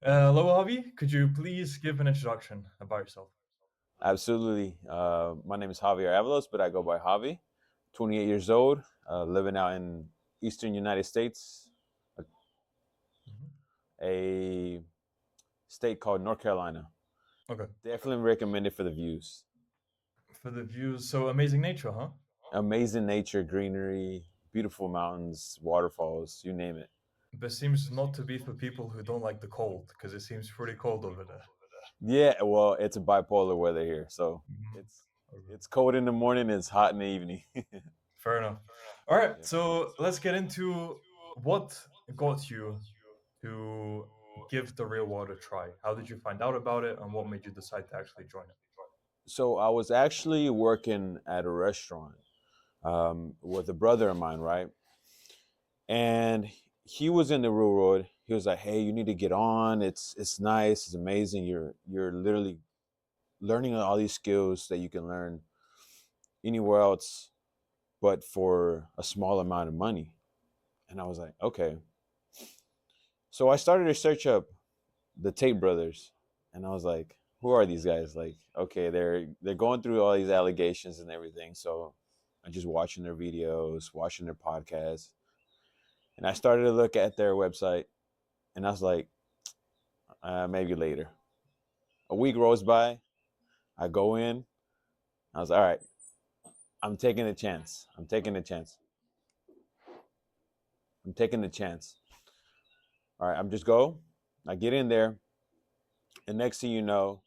Hello, Javi. Could you please give an introduction about yourself? Absolutely. My name is Javier Avalos, but I go by Javi. 28 years old, living out in Eastern United States, a, Mhm. a state called North Carolina. Okay. Definitely recommend it for the views. For the views, so amazing nature, huh? Amazing nature, greenery, beautiful mountains, waterfalls, you name it. This seems not to be for people who don't like the cold, because it seems pretty cold over there. Yeah, well, it's a bipolar weather here, so Mhm. it's Okay. it's cold in the morning, it's hot in the evening. Fair enough. All right, Yeah. so let's get into what got you to give the real world a try. How did you find out about it, and what made you decide to actually join it? So I was actually working at a restaurant with a brother of mine, right? And he was in the real world. He was like, "Hey, you need to get on. It's nice. It's amazing. You're literally learning all these skills that you can learn anywhere else, but for a small amount of money." And I was like, "Okay." So I started to search up the Tate brothers, and I was like, "Who are these guys?" Like, okay, they're going through all these allegations and everything. So I'm just watching their videos, watching their podcasts, and I started to look at their website, and I was like, maybe later. A week rolls by. I go in. I was like, all right. I'm taking a chance. I'm taking a chance. I'm taking a chance. All right. I'm just go. I get in there, and next thing you know,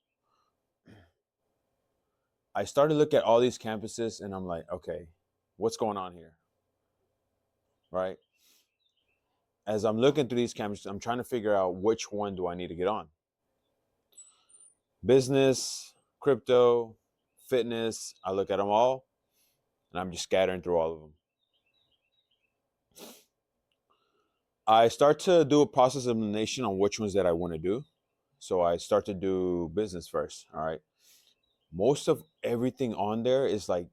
I started to look at all these campuses, and I'm like, okay, what's going on here, right? As I'm looking through these campuses, I'm trying to figure out which one do I need to get on. Business, crypto, fitness. I look at them all, and I'm just scattering through all of them. I start to do a process of elimination on which ones that I want to do. So I start to do business first. All right. Most of everything on there is like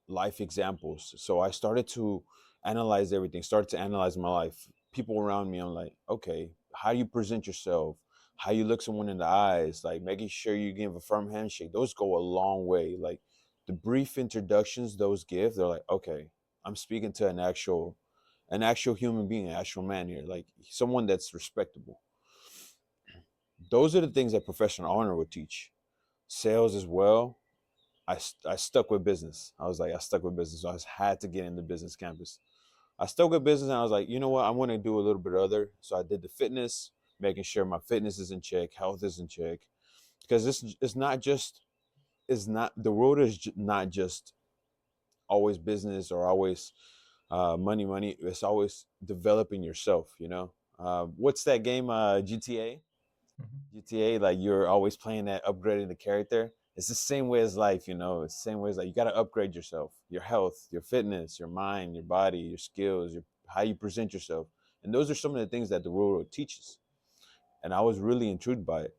life examples. So I started to analyze everything, started to analyze my life. People around me, I'm like, okay, how you present yourself, how you look someone in the eyes, like making sure you give a firm handshake. Those go a long way. Like the brief introductions those give, they're like, okay, I'm speaking to an actual human being, an actual man here, like someone that's respectable. Those are the things that professional honor would teach. Sales as well. I stuck with business. I stuck with business. So I had to get in the business campus. I stuck with business and I was like, you know what? I want to do a little bit other. So I did the fitness, making sure my fitness is in check, health is in check. Because this it's not just it's not the world is not just always business or always money, money. It's always developing yourself. What's that game? GTA. Mhm. GTA, like you're always playing that, upgrading the character. It's the same way as life, It's the same way as like you got to upgrade yourself, your health, your fitness, your mind, your body, your skills, your how you present yourself, and those are some of the things that the real world teaches. And I was really intrigued by it.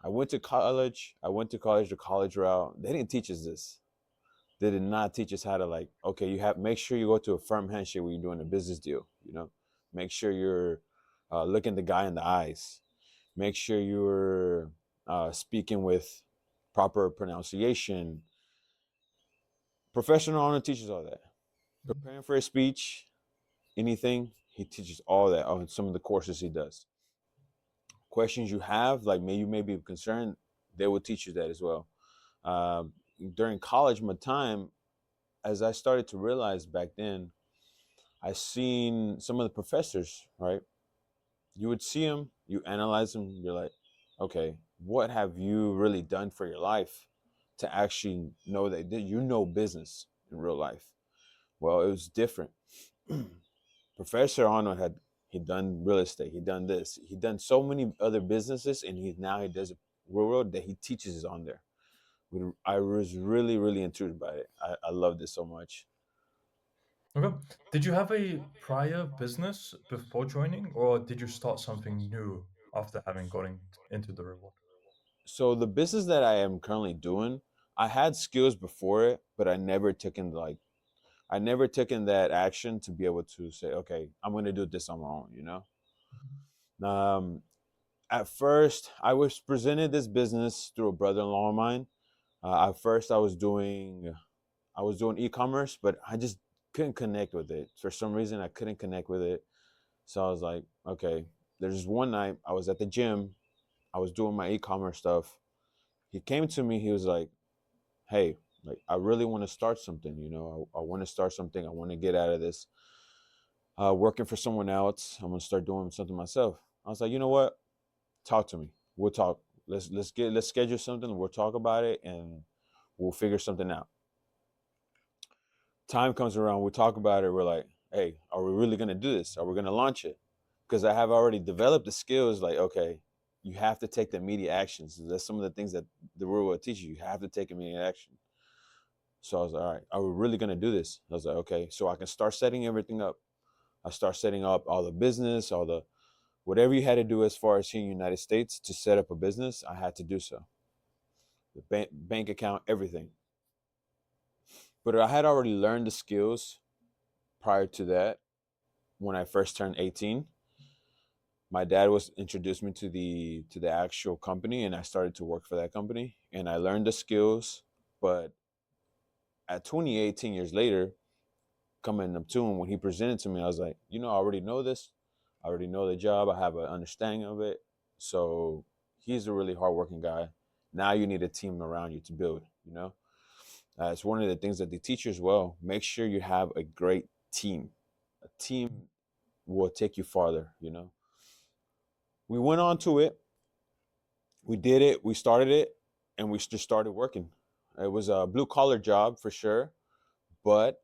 I went to college. I went to college the college route. They didn't teach us this. They did not teach us how to like. Okay, you have make sure you go to a firm handshake when you're doing a business deal. Make sure you're looking the guy in the eyes. Make sure you're speaking with proper pronunciation. Professional owner teaches all that. Preparing for a speech, anything, he teaches all that on some of the courses he does. Questions you have, like you may be concerned, they will teach you that as well. Um, During college, my time, as I started to realize back then, I seen some of the professors, right? You would see them, you analyze them, you're like, okay, what have you really done for your life to actually know that you know business in real life? Well, it was different. Professor Arnold had he done real estate, he done this, he done so many other businesses, and he does a real world that he teaches on there. I was really really intrigued by it. I loved it so much. Okay. Did you have a prior business before joining, or did you start something new after having gotten into the reward? So the business that I am currently doing, I had skills before it, but I never taken that action to be able to say, okay, I'm going to do this on my own. Um, At first, I was presented this business through a brother-in-law of mine. At first, I was doing e-commerce, but I just couldn't connect with it. For some reason, I couldn't connect with it. So I was like, okay. There's one night I was at the gym. I was doing my e-commerce stuff. He came to me. He was like, "Hey, like I really want to start something. You know, I want to start something. I want to get out of this working for someone else. I'm gonna start doing something myself." I was like, you know what? Talk to me. We'll talk. Let's schedule something. We'll talk about it and we'll figure something out. Time comes around. We talk about it. We're like, hey, are we really gonna do this? Are we gonna launch it? Because I have already developed the skills. Like, okay, you have to take the immediate actions. That's some of the things that the world will teach you. You have to take immediate action. So I was like, all right, are we really gonna do this? I was like, okay, so I can start setting everything up. I start setting up all the business, all the whatever you had to do as far as here in the United States to set up a business. I had to do so. The bank account, everything. But I had already learned the skills prior to that when I first turned 18. My dad was introduced me to the actual company and I started to work for that company and I learned the skills. But at 18 years later, coming up to him, when he presented to me, I was like, you know, I already know this. I already know the job. I have an understanding of it. So he's a really hardworking guy. Now you need a team around you to build, you know? It's one of the things that they teach you as well. Make sure you have a great team. A team will take you farther, you know? We went on to it. We did it. We started it and we just started working. It was a blue collar job for sure. But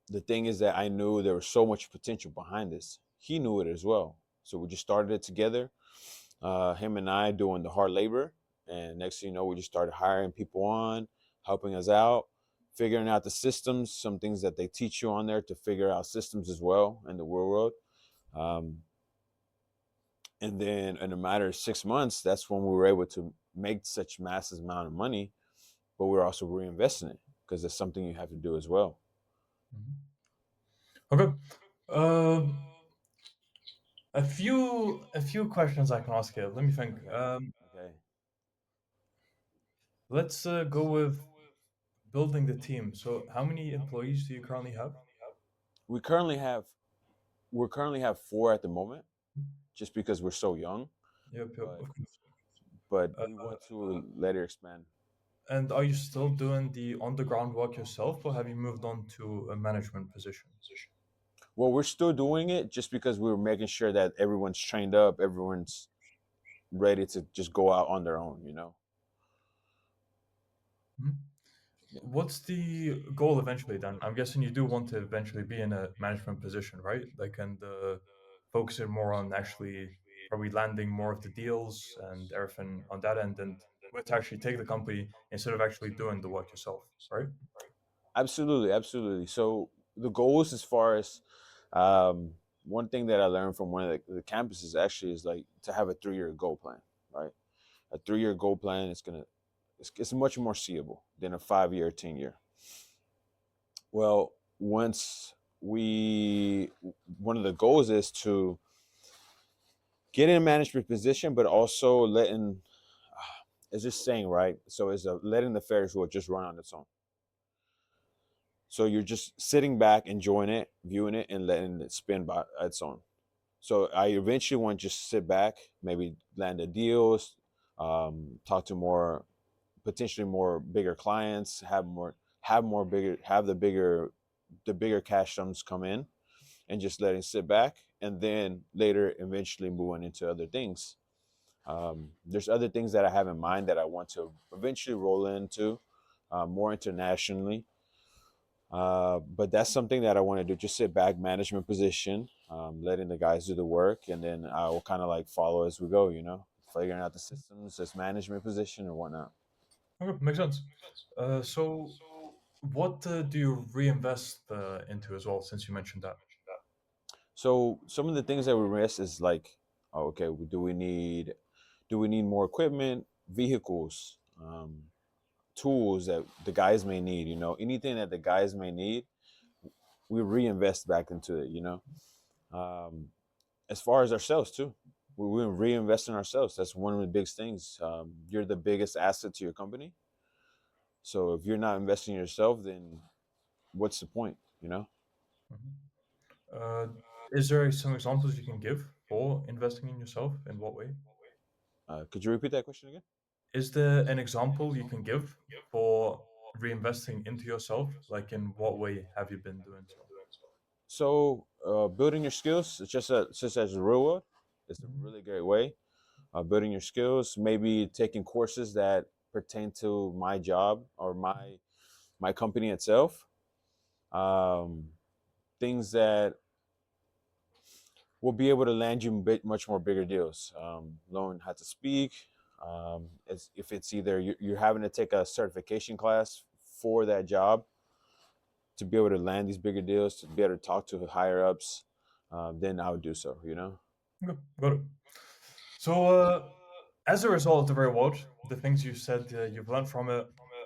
the thing is that I knew there was so much potential behind this. He knew it as well. So we just started it together. Him and I doing the hard labor. And next thing you know, we just started hiring people on, helping us out, figuring out the systems, some things that they teach you on there to figure out systems as well in the real world. Um, and then in a matter of 6 months, that's when we were able to make such massive amount of money, but we're also reinvesting it because it's something you have to do as well. Mhm. Okay. Um, a few questions I can ask here. Let me think. Okay. Let's go with building the team. So, how many employees do you currently have? We currently have we currently have four at the moment, just because we're so young. Yep, yep, But of course. we want to let it expand. And are you still doing the on the ground work yourself, or have you moved on to a management position? Well, we're still doing it just because we're making sure that everyone's trained up, everyone's ready to just go out on their own. You know. Mhm. Yeah. What's the goal eventually then? I'm guessing you do want to eventually be in a management position, right? Like, and focusing more on actually probably landing more of the deals and everything on that end, and with to actually take the company instead of actually doing the work yourself, right? Absolutely, absolutely. So the goals, as far as um, one thing that I learned from one of the campuses actually is like to have a 3 year goal plan, right? A 3 year goal plan is it's much more seeable than a 5 year, 10 year. Well, once we one of the goals is to get in a management position, but also letting it's just saying right. So it's letting the Ferris wheel just run on its own. So you're just sitting back, enjoying it, viewing it, and letting it spin by its own. So I eventually want to just sit back, maybe land the deals, talk to more potentially more bigger clients, have the bigger cash sums come in, and just letting sit back, and then later eventually moving into other things. There's other things that I have in mind that I want to eventually roll into more internationally. But that's something that I want to do. Just sit back, management position, letting the guys do the work, and then I will kind of like follow as we go. You know, figuring out the systems as management position or whatnot. Okay, makes sense. So, what do you reinvest into as well, since you mentioned that? So some of the things that we risk is like, oh, okay, do we need more equipment, vehicles, tools that the guys may need? You know, anything that the guys may need, we reinvest back into it. You know, um, as far as ourselves too. we reinvest in ourselves. That's one of the biggest things. You're the biggest asset to your company. So if you're not investing in yourself, then what's the point? You know? Mhm. Uh, is there some examples you can give for investing in yourself? In what way? Could you repeat that question again? Is there an example you can give for reinvesting into yourself? Like, in what way have you been doing so? So building your skills, it's just as a real world, it's a Mhm. really great way. Building your skills, maybe taking courses that pertain to my job or my company itself. Um, Things that will be able to land you much more bigger deals. Learn how to speak. If it's either you're having to take a certification class for that job to be able to land these bigger deals, to be able to talk to higher ups, then I would do so. You know. Okay, got it. So, as a result of the reward, the things you said you've learned from it,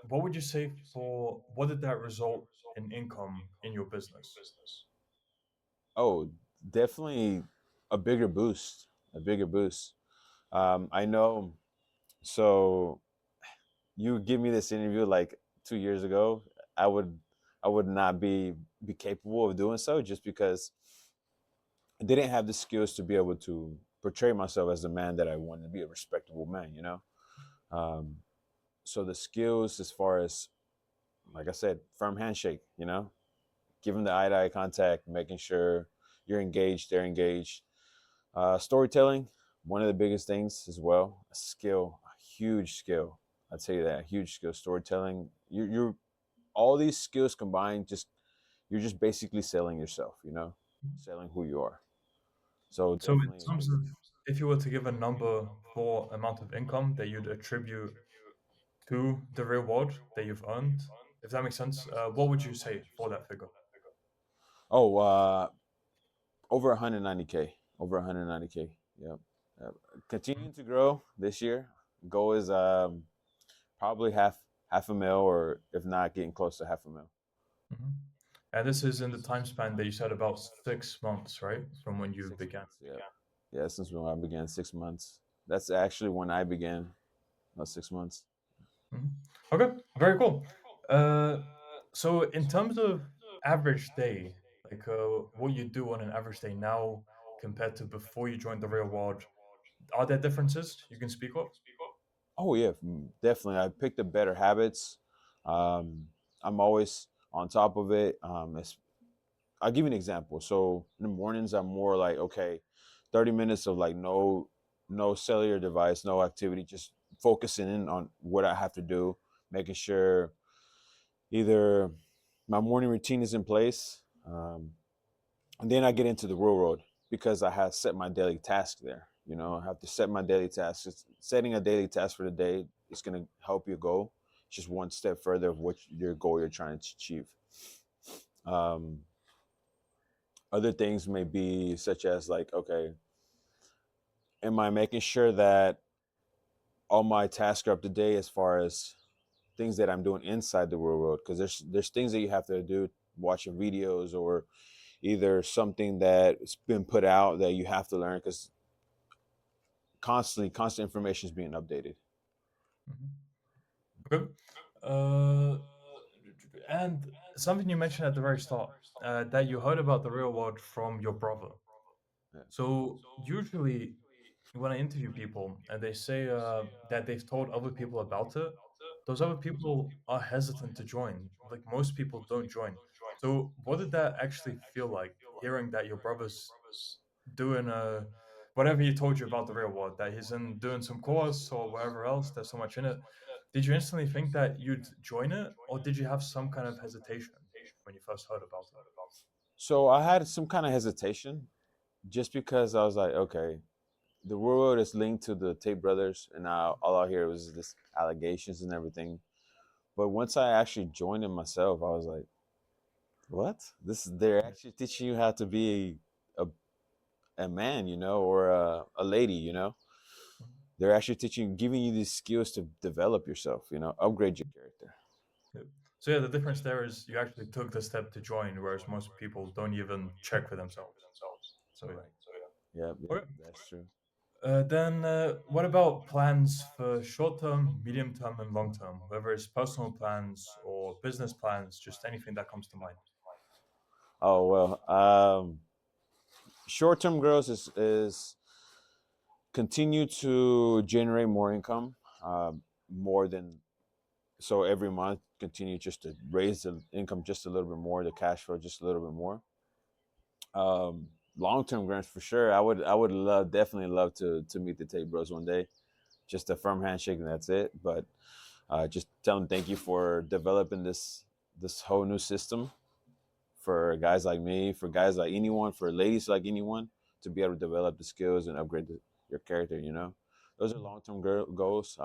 what would you say for what did that result in income in your business? Oh, definitely a bigger boost. A bigger boost. I know. So you give me this interview like 2 years ago, I would I would not be capable of doing so just because I didn't have the skills to be able to portray myself as the man that I wanted to be, a respectable man. You know. Um, so the skills, as far as like I said, firm handshake. You know, giving the eye to eye contact, making sure you're engaged, they're engaged. Storytelling, one of the biggest things as well. A skill, a huge skill. I'd say that a huge skill. Storytelling. You're all these skills combined. Just you're just basically selling yourself. You know, selling who you are. So So, in definitely. terms of if you were to give a number for amount of income that you'd attribute to the reward that you've earned, if that makes sense, what would you say for that figure? Oh, over 190K. Over 190K. Yep. Yep. Mhm. Continuing to grow this year. Goal is probably half a mil, or if not, getting close to half a mil. Mhm. And this is in the time span that you said about 6 months, right? From when you 6 months. began. Yeah. Yeah. Since when I began, 6 months. That's actually when I began. About 6 months. Mhm. Okay, very cool. Uh, so in terms of average day, like what you do on an average day now compared to before you joined the real world, are there differences you can speak of? Oh yeah, definitely. I picked up better habits. Um, I'm always on top of it. I'll give you an example. So in the mornings, I'm more like, okay, 30 minutes of like no cellular device, no activity, just focusing in on what I have to do, making sure either my morning routine is in place, and then I get into the real world because I have set my daily task there. You know, I have to set my daily tasks. Setting a daily task for the day is going to help you go just one step further of what your goal you're trying to achieve. Um, Other things may be such as like, okay, am I making sure that all my tasks are up to date as far as things that I'm doing inside the real world? Because there's things that you have to do, watching videos or either something that's been put out that you have to learn because constant information is being updated. Mhm. Okay. Uh, and something you mentioned at the very start, that you heard about the real world from your brother. Yeah. So usually when I interview people and they say that they've told other people about it, those other people are hesitant to join. Like most people don't join. So what did that actually feel like hearing that your brother's doing whatever he told you about the real world, that he's in doing some course or wherever else, there's so much in it. Did you instantly think that you'd join it, or did you have some kind of hesitation when you first heard about it? So I had some kind of hesitation just because I was like, okay, the world is linked to the Tate brothers, and now all I hear was this allegations and everything. But once I actually joined it myself, I was like, what? They're Yeah. actually teaching you how to be a man, you know, or a lady, you know. Mhm. They're actually teaching, giving you these skills to develop yourself, you know, upgrade your character. Yeah. So yeah, the difference there is you actually took the step to join, whereas most people don't even check for themselves. So yeah. Correct. Yep, yep, Okay. that's true. Then, what about plans for short term, medium term, and long term? Whether it's personal plans or business plans, just anything that comes to mind. Oh well, short term growth is continue to generate more income, more than so every month continue just to raise the income just a little bit more, the cash flow just a little bit more. Long term grants for sure. I would love definitely love to meet the Tate Bros one day. Just a firm handshake and that's it. But just tell them thank you for developing this whole new system for guys like me, for guys like anyone, for ladies like anyone to be able to develop the skills and upgrade your character. You know, those are long term goals.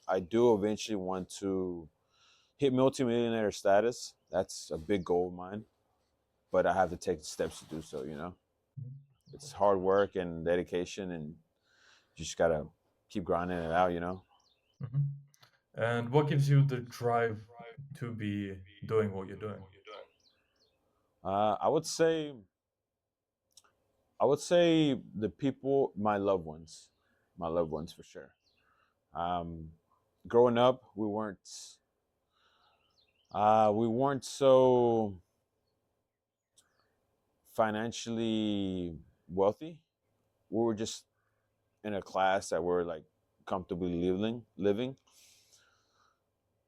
I do eventually want to hit multimillionaire status. That's a big goal of mine, but I have to take the steps to do so. You know, it's hard work and dedication, and you just gotta keep grinding it out. You know, Mhm. And what gives you the drive to be doing what you're doing? uh, I would say I would say the people, my loved ones for sure. Um, Growing up, we weren't so financially wealthy. We were just in a class that we're like comfortably living.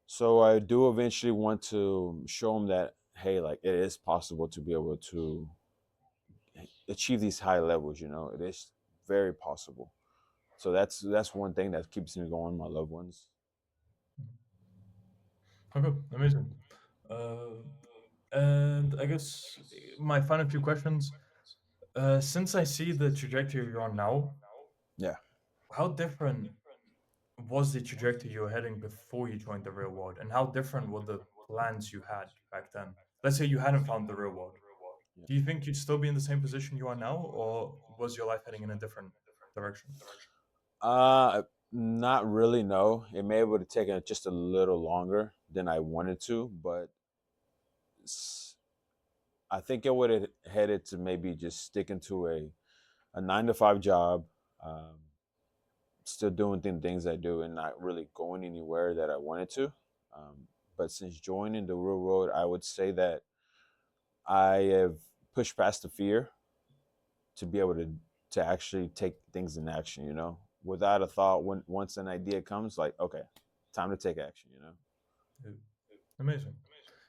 So I do eventually want to show them that hey, like it is possible to be able to achieve these high levels. You know, it is very possible. So that's one thing that keeps me going. My loved ones. Okay, amazing. Uh, and I guess my final few questions. Since I see the trajectory you're on now, Yeah. how different was the trajectory you were heading before you joined the real world, and how different were the plans you had back then? Let's say you hadn't found the real world. Yeah. Do you think you'd still be in the same position you are now, or was your life heading in a different direction? Uh, Not really. No, it may have taken just a little longer than I wanted to, but s- I think it would have headed to maybe just sticking to a 9 to 5 job, um, still doing the things I do, and not really going anywhere that I wanted to. But since joining the real world, I would say that I have pushed past the fear to be able to actually take things in action. You know, without a thought, when once an idea comes, like okay, time to take action. You know. Uh, Amazing.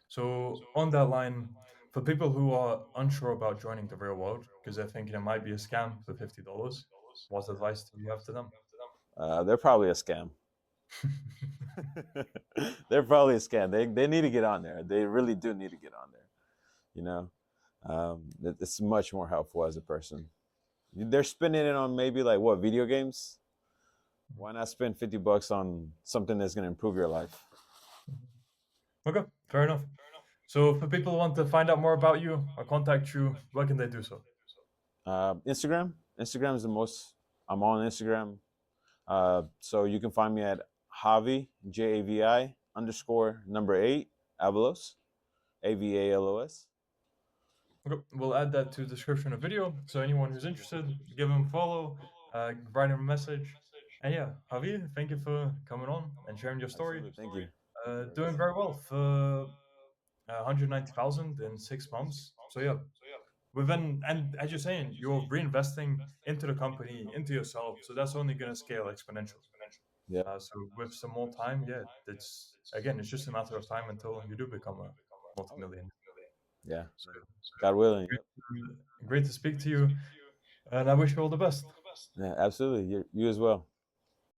So, on that line, for people who are unsure about joining the real world because they're thinking it might be a scam for $50, what advice do you have to them? They're probably a scam. They're probably a scam. They need to get on there. They really do need to get on there. You know, it's much more helpful as a person. They're spending it on maybe like what video games. Why not spend $50 on something that's going to improve your life? Okay, fair enough. So, for people who want to find out more about you or contact you, where can they do so? Instagram. Instagram is the most. I'm on Instagram. So you can find me at Javi Javi underscore number 8 Avalos Avalos. Okay, we'll add that to the description of video. So, anyone who's interested, give him a follow, write him a message. And yeah, Javi, thank you for coming on and sharing your story. Absolutely. Thank you. Doing very well for 190,000 in 6 months. So yeah, within and as you're saying, you're reinvesting into the company, into yourself. So that's only going to scale exponentially. Yeah. So with some more time, yeah, it's again, it's just a matter of time until you do become a Oh yeah. multi-million. Yeah. So God willing. great, Yep. great to speak to you, and I wish you all the best. Yeah. Absolutely. You as well.